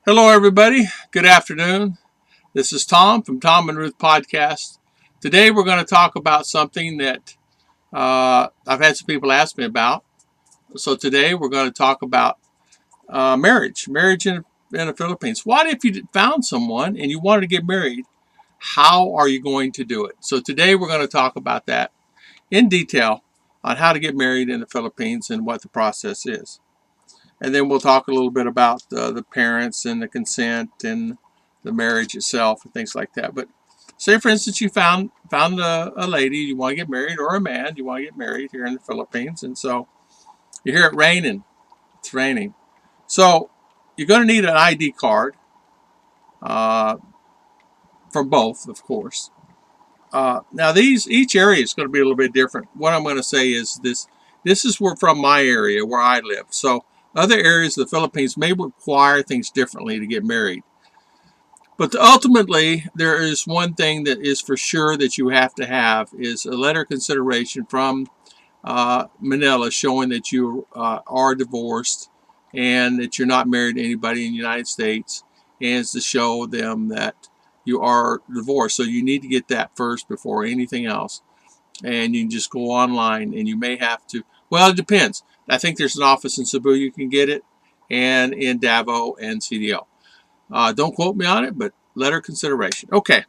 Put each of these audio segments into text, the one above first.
Hello, everybody. Good afternoon. This is Tom from Tom and Ruth Podcast. Today, we're going to talk about something that I've had some people ask me about. So, today, we're going to talk about marriage in the Philippines. What if you found someone and you wanted to get married? How are you going to do it? So, today, we're going to talk about that in detail on how to get married in the Philippines and what the process is. And then we'll talk a little bit about the parents and the consent and the marriage itself and things like that. But say, for instance, you found a lady you want to get married, or a man you want to get married here in the Philippines, and so you hear it raining. It's raining, so you're going to need an ID card uh, from both, of course. Now, each area is going to be a little bit different. What I'm going to say is this: this is from my area where I live. So other areas of the Philippines may require things differently to get married. But ultimately, there is one thing that is for sure that you have to have is a letter of consideration from Manila showing that you are divorced and that you're not married to anybody in the United States, and it's to show them that you are divorced. So you need to get that first before anything else. And you can just go online, and you may have to, well, it depends. I think there's an office in Cebu you can get it, and in Davao and CDO. Don't quote me on it, but letter of consideration. Okay,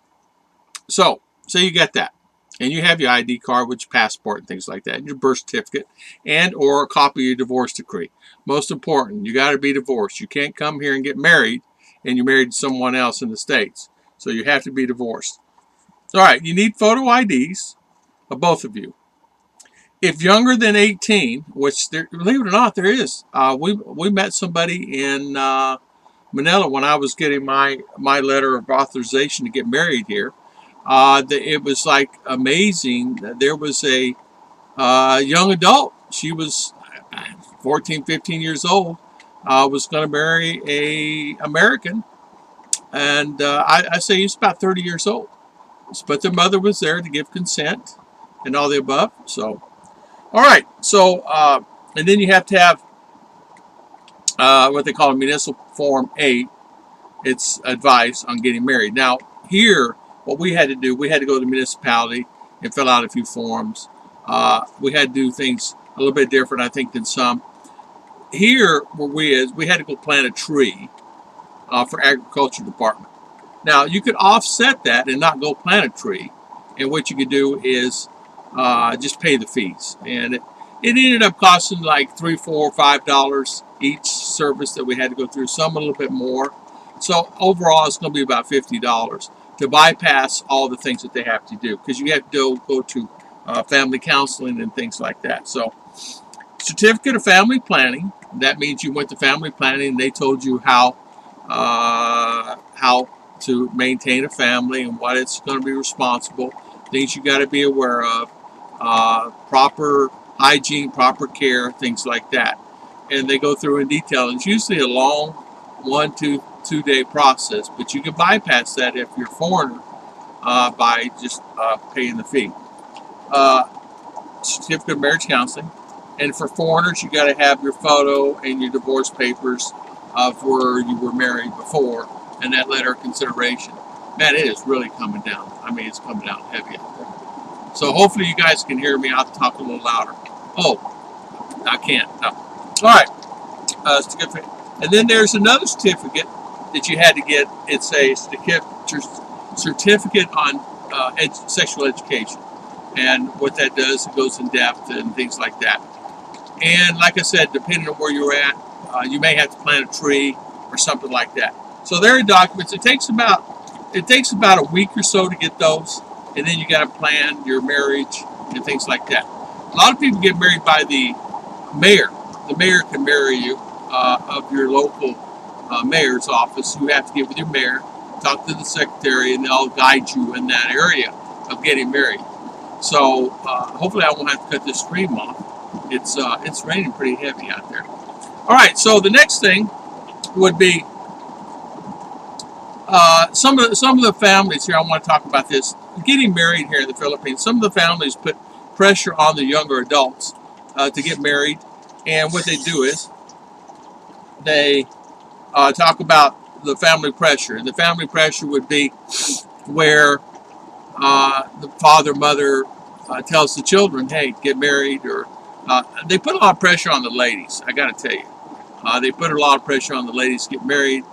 so say you get that, and you have your ID card with your passport and things like that, and your birth certificate, and or a copy of your divorce decree. Most important, you got to be divorced. You can't come here and get married, and you're married to someone else in the States. So you have to be divorced. All right, you need photo IDs of both of you. If younger than 18, which believe it or not, there is. We met somebody in Manila when I was getting my letter of authorization to get married here. It was like amazing. There was a young adult. She was 14, 15 years old. Was going to marry a American, and I say he's about 30 years old. But their mother was there to give consent and all the above. So, all right. So, and then you have to have what they call a municipal form 8. It's advice on getting married. Now, here, what we had to do, we had to go to the municipality and fill out a few forms. We had to do things a little bit different, I think, than some. Here, where we had to go plant a tree for agriculture department. Now, you could offset that and not go plant a tree. And what you could do is just pay the fees. And it ended up costing like $3, $4, $5 each service that we had to go through. Some a little bit more. So overall, it's going to be about $50 to bypass all the things that they have to do, because you have to go to family counseling and things like that. So, certificate of family planning. That means you went to family planning and they told you how to maintain a family and what it's going to be responsible. Things you got to be aware of. Proper hygiene, proper care, things like that. And they go through in detail. It's usually a long 1 to 2 day process, but you can bypass that if you're a foreigner by just paying the fee. Certificate of marriage counseling. And for foreigners, you got to have your photo and your divorce papers of where you were married before, and that letter of consideration. Man, it is really coming down. I mean, it's coming down heavy out there. So hopefully you guys can hear me. I'll talk a little louder. Oh, I can't. No. All right. Certificate. And then there's another certificate that you had to get. It's a certificate on sexual education. And what that does, it goes in depth and things like that. And like I said, depending on where you're at, you may have to plant a tree or something like that. So there are documents. It takes about a week or so to get those, and then you got to plan your marriage and things like that. A lot of people get married by the mayor. The mayor can marry you of your local mayor's office. You have to get with your mayor, talk to the secretary, and they'll guide you in that area of getting married. So hopefully I won't have to cut this stream off. It's raining pretty heavy out there. All right, so the next thing would be some of the families here. I want to talk about this. Getting married here in the Philippines, some of the families put pressure on the younger adults to get married, and what they do is they talk about the family pressure. And the family pressure would be where the father, mother tells the children, hey, get married, or they put a lot of pressure on the ladies, I got to tell you. They put a lot of pressure on the ladies to get married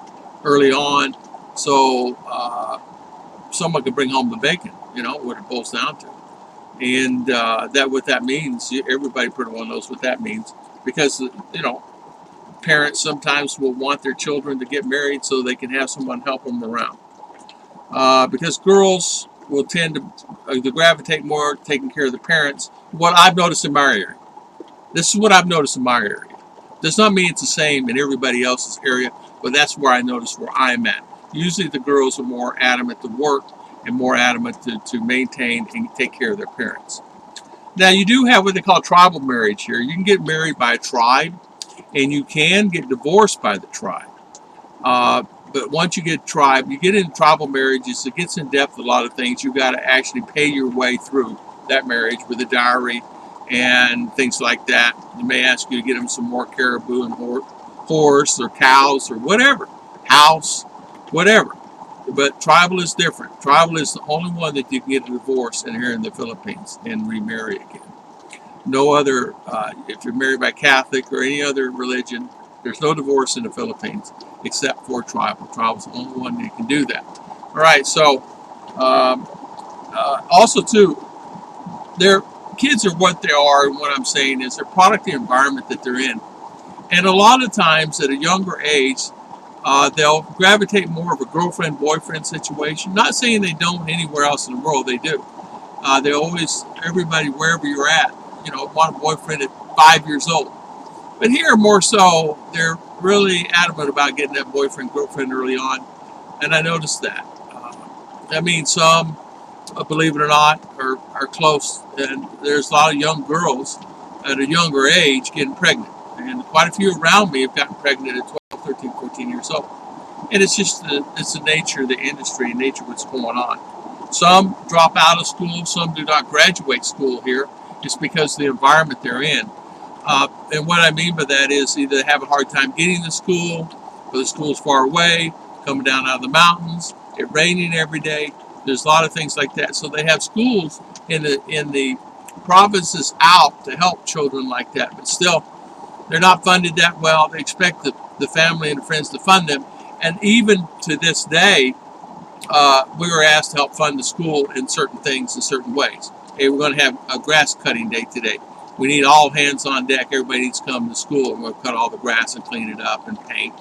early on, so someone can bring home the bacon, what it boils down to. And what that means, everybody pretty well knows what that means, because, parents sometimes will want their children to get married so they can have someone help them around. Because girls will tend to gravitate more taking care of the parents. What I've noticed in my area. This is what I've noticed in my area. Does not mean it's the same in everybody else's area, but that's where I notice where I'm at. Usually the girls are more adamant to work and more adamant to maintain and take care of their parents. Now, you do have what they call tribal marriage here. You can get married by a tribe, and you can get divorced by the tribe. But once you get tribe, you get into tribal marriages, it gets in depth a lot of things. You got to actually pay your way through that marriage with a dowry and things like that. They may ask you to get them some more caribou and horse or cows or whatever, house, whatever. But tribal is different. Tribal is the only one that you can get a divorce in here in the Philippines and remarry again. No other, if you're married by Catholic or any other religion, there's no divorce in the Philippines except for tribal. Tribal is the only one that can do that. All right, so also too, their kids are what they are, and what I'm saying is they're product of the environment that they're in. And a lot of times at a younger age, they'll gravitate more of a girlfriend-boyfriend situation. Not saying they don't anywhere else in the world, they do. They always, everybody, wherever you're at, want a boyfriend at 5 years old. But here, more so, they're really adamant about getting that boyfriend, girlfriend early on. And I noticed that. Some, believe it or not, are close. And there's a lot of young girls at a younger age getting pregnant. And quite a few around me have gotten pregnant at 12, 13, 14 years old. And it's just it's the nature of the industry, nature of what's going on. Some drop out of school, some do not graduate school here. It's because of the environment they're in. And what I mean by that is either they have a hard time getting to school, or the school's far away, coming down out of the mountains, it's raining every day. There's a lot of things like that. So they have schools in the provinces out to help children like that. But still, they're not funded that well. They expect the family and the friends to fund them. And even to this day, we were asked to help fund the school in certain things in certain ways. Hey, we're going to have a grass cutting day today. We need all hands on deck. Everybody needs to come to school, and we'll cut all the grass and clean it up and paint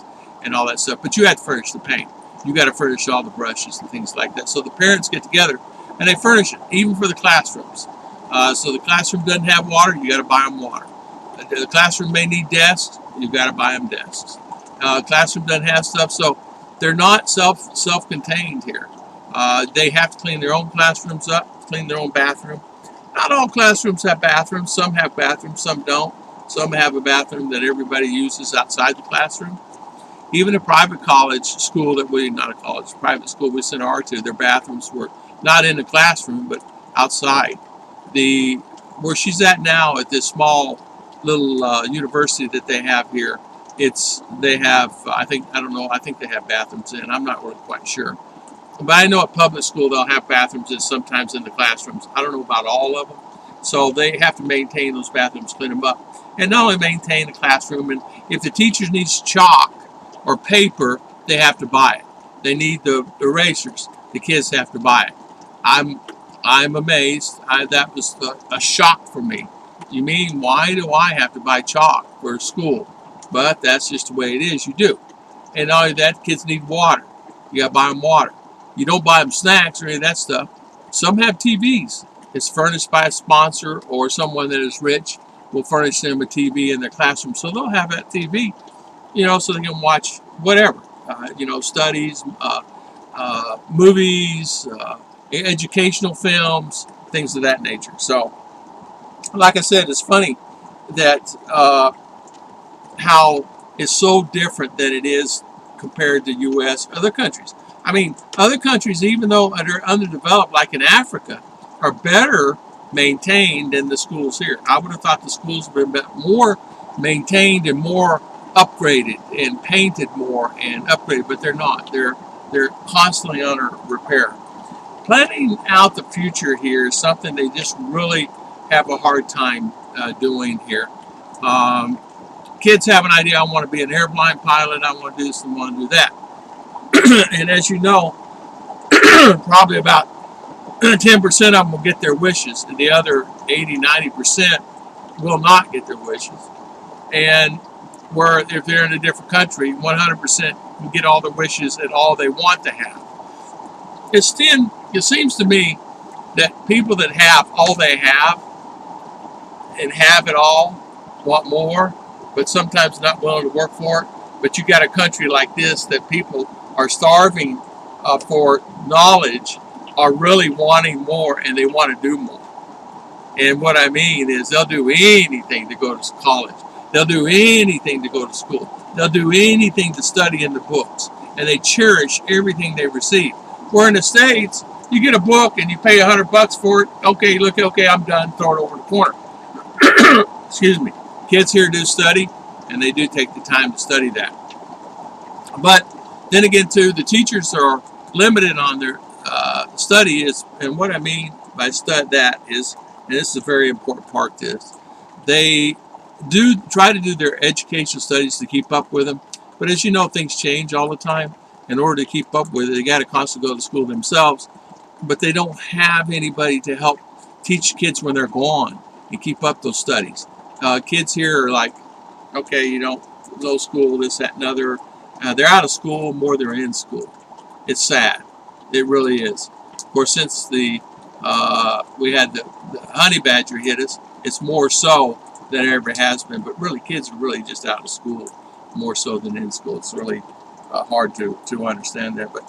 and all that stuff. But you have to furnish the paint. You got to furnish all the brushes and things like that. So the parents get together and they furnish it, even for the classrooms. So the classroom doesn't have water, you got to buy them water. The classroom may need desks, you got to buy them desks. Classroom doesn't have stuff, so they're not self-contained here. They have to clean their own classrooms up, clean their own bathroom. Not all classrooms have bathrooms. Some have bathrooms, some don't. Some have a bathroom that everybody uses outside the classroom. Even a private college school private school we sent our to, their bathrooms were not in the classroom, but outside. Where she's at now at this small little university that they have here, they have, I think they have bathrooms in. I'm not really quite sure. But I know at public school they'll have bathrooms sometimes in the classrooms. I don't know about all of them. So they have to maintain those bathrooms, clean them up. And not only maintain the classroom, and if the teacher needs chalk or paper, they have to buy it. They need the erasers. The kids have to buy it. I'm amazed. That was a shock for me. You mean, why do I have to buy chalk for school? But that's just the way it is. You do. And not only that, kids need water. You got to buy them water. You don't buy them snacks or any of that stuff. Some have TVs. It's furnished by a sponsor or someone that is rich will furnish them a TV in their classroom. So they'll have that TV, so they can watch whatever, studies, movies, educational films, things of that nature. So, like I said, it's funny that how it's so different than it is compared to U.S. other countries. Other countries, even though they're underdeveloped, like in Africa, are better maintained than the schools here. I would have thought the schools would have been more maintained and more upgraded and painted more and upgraded, but they're not. They're constantly under repair. Planning out the future here is something they just really have a hard time doing here. Um, Kids have an idea. I want to be an airplane pilot. I want to do this and want to do that. And as you know, probably about 10% of them will get their wishes, and the other 80, 90% will not get their wishes. And where if they're in a different country, 100% will get all their wishes and all they want to have. It seems to me that people that have all they have and have it all want more, but sometimes not willing to work for it. But you got a country like this that people are starving for knowledge, are really wanting more, and they want to do more. And what I mean is they'll do anything to go to college. They'll do anything to go to school. They'll do anything to study in the books. And they cherish everything they receive. Where in the States, you get a book and you pay $100 for it. Okay, look, okay, I'm done. Throw it over the corner. Excuse me. Kids here do study, and they do take the time to study that. But then again, too, the teachers are limited on their study. And what I mean by that is, and this is a very important part, this, they do try to do their education studies to keep up with them. But as you know, things change all the time. In order to keep up with it, they got to constantly go to school themselves. But they don't have anybody to help teach kids when they're gone and keep up those studies. Kids here are like, okay, you don't go to school, this, that, and other. They're out of school more than they're in school. It's sad. It really is. Of course, since we had the honey badger hit us, it's more so than it ever has been. But really, kids are really just out of school more so than in school. It's really hard to understand that. But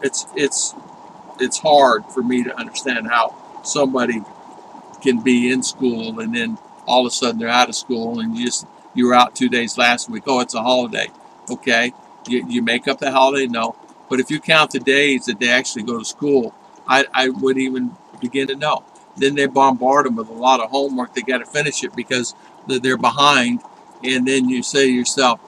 it's hard for me to understand how somebody can be in school and then all of a sudden they're out of school, and you were out 2 days last week. Oh, it's a holiday. Okay, you make up the holiday? No. But if you count the days that they actually go to school, I wouldn't even begin to know. Then they bombard them with a lot of homework. They got to finish it because they're behind. And then you say to yourself,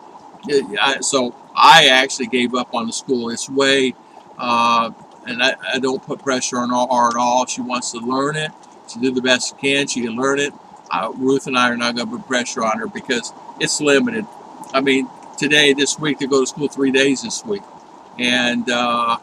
so I actually gave up on the school. It's way, and I don't put pressure on her at all. She wants to learn it. She do the best she can. She can learn it. Ruth and I are not going to put pressure on her because it's limited. I mean, this week, they go to school 3 days this week. And, well,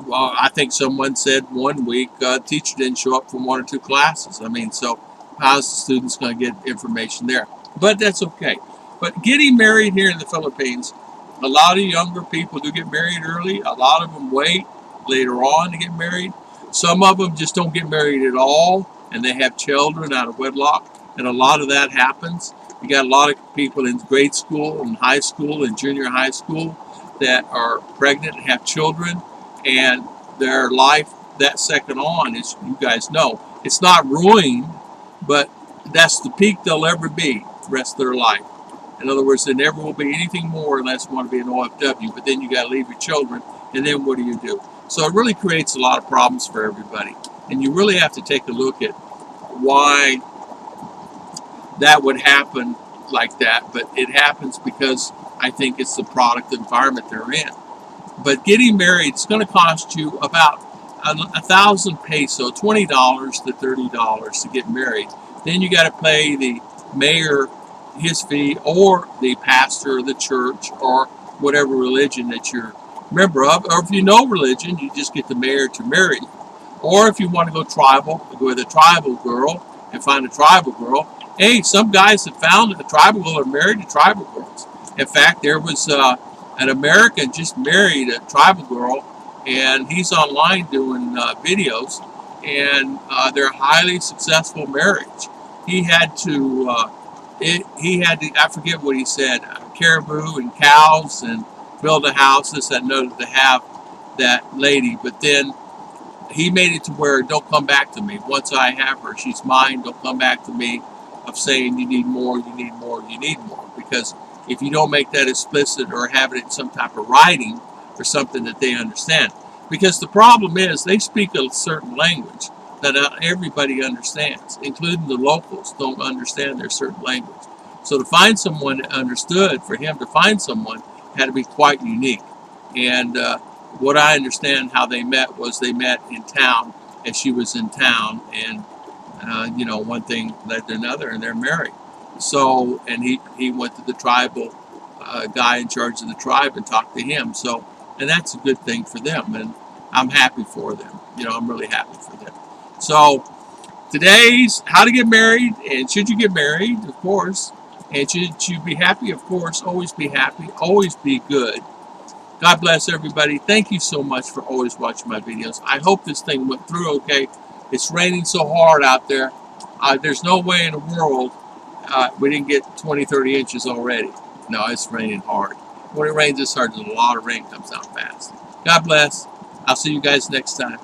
I think someone said 1 week, teacher didn't show up for 1 or 2 classes. I mean, so how's the students going to get information there? But that's okay. But getting married here in the Philippines, a lot of younger people do get married early. A lot of them wait later on to get married. Some of them just don't get married at all, and they have children out of wedlock. And a lot of that happens. You got a lot of people in grade school and high school and junior high school that are pregnant and have children, and their life that second on, as you guys know, it's not ruined, but that's the peak they'll ever be the rest of their life. In other words, there never will be anything more unless you want to be an OFW, but then you got to leave your children, and then what do? So it really creates a lot of problems for everybody, and you really have to take a look at why that would happen like that. But it happens because I think it's the product environment they're in. But getting married is going to cost you about 1,000 peso, $20 to $30 to get married. Then you got to pay the mayor his fee, or the pastor of the church, or whatever religion that you're a member of. Or if you know religion, you just get the mayor to marry you. Or if you want to go tribal, go with a tribal girl and find a tribal girl. Hey, some guys that found a tribal girl are married to tribal girls. In fact, there was an American just married a tribal girl, and he's online doing videos, and they're a highly successful marriage. He had to, I forget what he said, caribou and cows and build a house, this, that, and other to have that lady. But then he made it to where, don't come back to me. Once I have her, she's mine, don't come back to me, of saying you need more, you need more, you need more. Because if you don't make that explicit or have it in some type of writing or something that they understand. Because the problem is they speak a certain language that not everybody understands, including the locals don't understand their certain language. So to find someone that understood, for him to find someone, had to be quite unique. And what I understand how they met was they met in town, and she was in town, and one thing led to another, and they're married. So, and he went to the tribal guy in charge of the tribe and talked to him. So, and that's a good thing for them, and I'm happy for them. I'm really happy for them. So, today's how to get married, and should you get married, of course, and should you be happy, of course. Always be happy, always be good. God bless everybody. Thank you so much for always watching my videos. I hope this thing went through okay. It's raining so hard out there. There's no way in the world we didn't get 20, 30 inches already. No, it's raining hard. When it rains this hard, a lot of rain comes out fast. God bless. I'll see you guys next time.